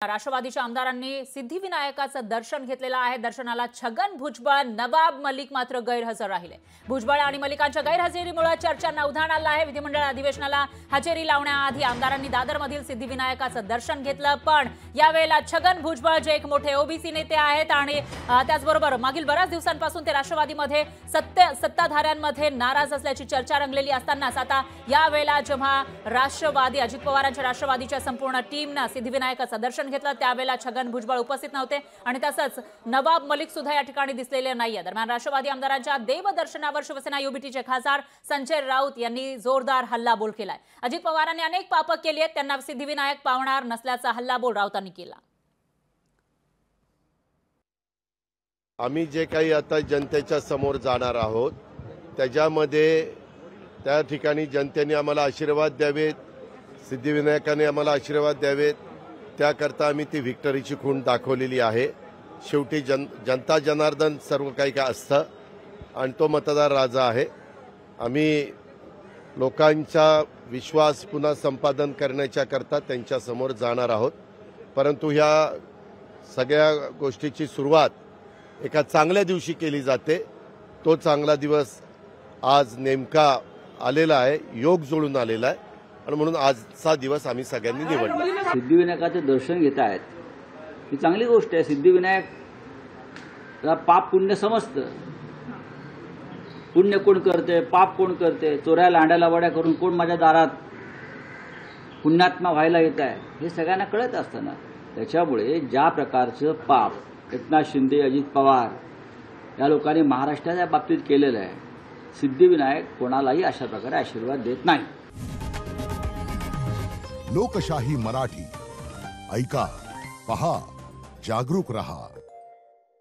राष्ट्रवादीच्या आमदारांनी सिद्धिविनायकाचं दर्शन घेतलेलं आहे। दर्शनाला छगन भुजबळ, नवाब मलिक मात्र गैरहजर राहिले। भुजबळ आणि मलिकांच्या गैरहजेरीमुळे चर्चांना उधाण आलं आहे। विधिमंडळ अधिवेशनाला हजेरी लावण्याआधी आमदारांनी दादरमधील सिद्धिविनायकाचं दर्शन घेतलं, पण यावेळेला छगन भुजबळ जे एक मोठे ओबीसी नेते आहेत आणि त्याचबरोबर मागील बऱ्याच दिवसांपासून ते राष्ट्रवादीमध्ये सत्ताधाऱ्यांमध्ये नाराज असल्याची चर्चा रंगलेली असतानाच आता यावेळेला जेव्हा राष्ट्रवादी अजित पवारांच्या राष्ट्रवादीच्या संपूर्ण टीमने सिद्धिविनायकाचं दर्शन घेतलं त्यावेळेला छगन भुजबळ उपस्थित नव्हते आणि तसंच नवाब मलिक सुद्धा या ठिकाणी दिसलेले नाहीये। दरम्यान राष्ट्रवादी आमदारांच्या देवदर्शनावर शिवसेना युबीटीचे खासदार संजय राऊत यांनी जोरदार हल्लाबोल केलाय। अजित पवारांनी अनेक पापं केली आहेत, त्यांना सिद्धिविनायक पावणार नसल्याचा हल्लाबोल राऊतांनी केला। आम्ही जे काही आता जनतेच्या समोर जाणार आहोत त्याच्यामध्ये त्या ठिकाणी जनतेने आम्हाला आशीर्वाद द्यावेत, सिद्धिविनायकाने आम्हाला आशीर्वाद द्यावेत, त्याकरता आम्ही ती व्हिक्टरीची खूण दाखवलेली आहे। शेवटी जनता जनार्दन सर्व काही काय असतं आणि तो मतदार राजा आहे। आम्ही लोकांचा विश्वास पुन्हा संपादन करण्याच्या करता त्यांच्या समोर जाणार आहोत, परंतु ह्या सगळ्या गोष्टीची सुरुवात एका चांगल्या दिवशी केली जाते। तो चांगला दिवस आज नेमका आलेला आहे, योग जुळून आलेला आहे आणि म्हणून आजचा दिवस आम्ही सगळ्यांनी निवडला। सिद्धिविनायकाचे दर्शन घेत आहेत ही चांगली गोष्ट आहे। सिद्धिविनायकला पाप पुण्य समजतं। पुण्य कोण करते, पाप कोण करते, चोऱ्या लांड्याला वड्या करून कोण माझ्या दारात पुण्यात्मा व्हायला येत आहे हे सगळ्यांना कळत असताना त्याच्यामुळे ज्या प्रकारचं पाप एकनाथ शिंदे, अजित पवार या लोकांनी महाराष्ट्राच्या बाबतीत केलेलं आहे, सिद्धिविनायक कोणालाही अशा प्रकारे आशीर्वाद देत नाही। लोकशाही मराठी ऐका, पहा, जागरूक रहा।